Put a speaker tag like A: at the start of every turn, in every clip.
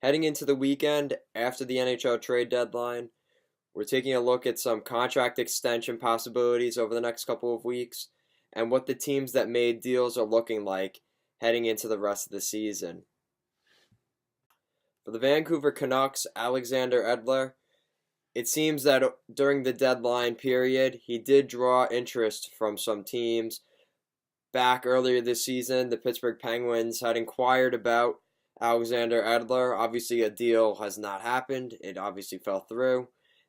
A: Heading into the weekend after the NHL trade deadline, we're taking a look at some contract extension possibilities over the next couple of weeks and what the teams that made deals are looking like heading into the rest of the season. For the Vancouver Canucks, Alexander Edler, it seems that during the deadline period, he did draw interest from some teams. Back earlier this season, the Pittsburgh Penguins had inquired about Alexander Edler. Obviously, a deal has not happened. It obviously fell through.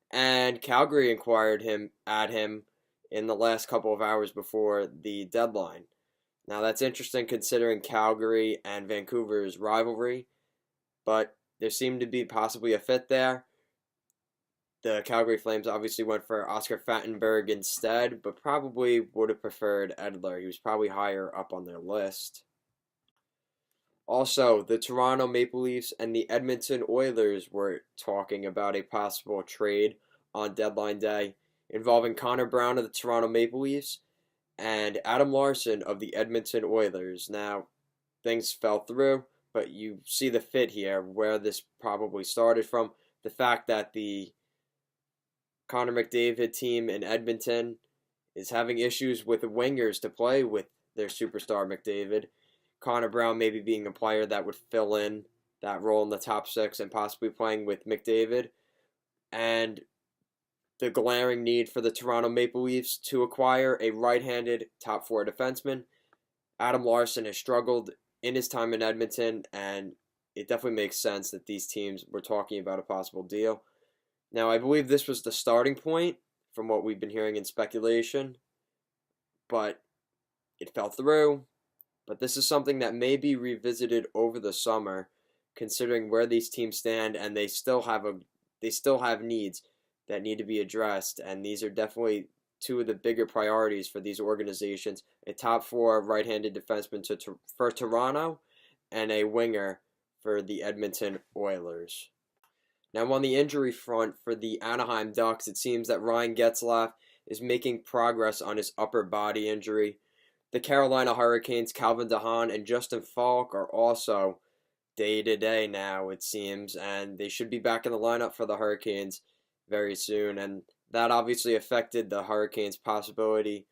A: And Calgary inquired at him in the last couple of hours before the deadline. Now, that's interesting considering Calgary and Vancouver's rivalry, but there seemed to be possibly a fit there. The Calgary Flames obviously went for Oscar Fattenberg instead, but probably would have preferred Edler. He was probably higher up on their list. Also, the Toronto Maple Leafs and the Edmonton Oilers were talking about a possible trade on deadline day involving Connor Brown of the Toronto Maple Leafs and Adam Larson of the Edmonton Oilers. Now, things fell through, but you see the fit here where this probably started from. The fact that the Connor McDavid team in Edmonton is having issues with the wingers to play with their superstar McDavid. Connor Brown maybe being a player that would fill in that role in the top six and possibly playing with McDavid. And the glaring need for the Toronto Maple Leafs to acquire a right-handed top four defenseman. Adam Larson has struggled in his time in Edmonton, and it definitely makes sense that these teams were talking about a possible deal. Now, I believe this was the starting point from what we've been hearing in speculation, but it fell through. But this is something that may be revisited over the summer, considering where these teams stand, and they still have needs that need to be addressed, and these are definitely two of the bigger priorities for these organizations: a top four right-handed defenseman for Toronto, and a winger for the Edmonton Oilers. Now, on the injury front for the Anaheim Ducks, it seems that Ryan Getzlaf is making progress on his upper body injury. The Carolina Hurricanes' Calvin DeHaan and Justin Falk are also day-to-day now, it seems, and they should be back in the lineup for the Hurricanes very soon. And that obviously affected the Hurricanes' possibility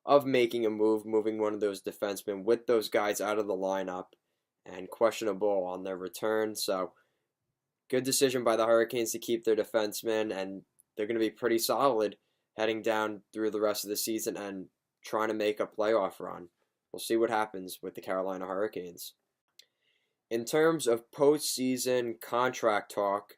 A: of making a move, moving one of those defensemen with those guys out of the lineup and questionable on their return. So, good decision by the Hurricanes to keep their defensemen, and they're going to be pretty solid heading down through the rest of the season and trying to make a playoff run. We'll see what happens with the Carolina Hurricanes. In terms of postseason contract talk,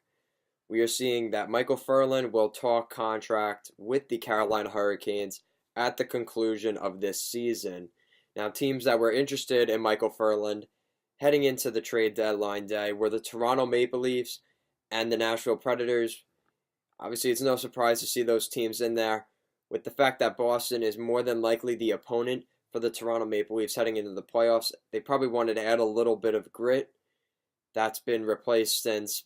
A: we are seeing that Michael Ferland will talk contract with the Carolina Hurricanes at the conclusion of this season. Now, teams that were interested in Michael Ferland heading into the trade deadline day were the Toronto Maple Leafs and the Nashville Predators. Obviously, it's no surprise to see those teams in there, with the fact that Boston is more than likely the opponent for the Toronto Maple Leafs heading into the playoffs. They probably wanted to add a little bit of grit. That's been replaced since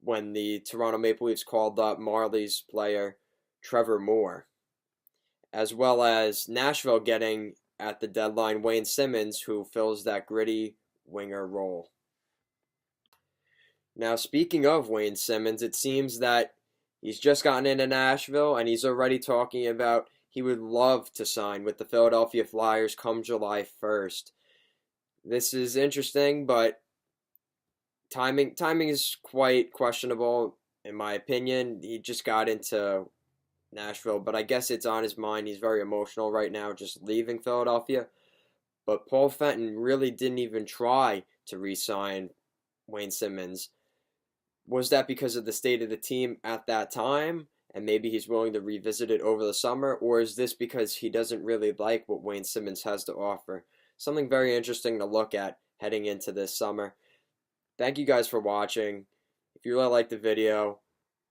A: when the Toronto Maple Leafs called up Marlies player Trevor Moore, as well as Nashville getting at the deadline Wayne Simmonds, who fills that gritty winger role. Now, speaking of Wayne Simmonds, it seems that he's just gotten into Nashville, and he's already talking about he would love to sign with the Philadelphia Flyers come July 1st. This is interesting, but timing is quite questionable, in my opinion. He just got into Nashville, but I guess it's on his mind. He's very emotional right now, just leaving Philadelphia. But Paul Fenton really didn't even try to re-sign Wayne Simmonds. Was that because of the state of the team at that time, and maybe he's willing to revisit it over the summer, or is this because he doesn't really like what Wayne Simmonds has to offer? Something very interesting to look at heading into this summer. Thank you guys for watching. If you really liked the video,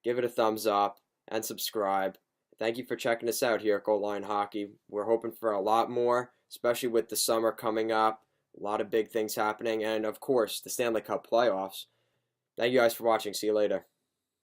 A: give it a thumbs up and subscribe. Thank you for checking us out here at Goal Line Hockey. We're hoping for a lot more, especially with the summer coming up. A lot of big things happening, and of course, the Stanley Cup playoffs. Thank you guys for watching. See you later.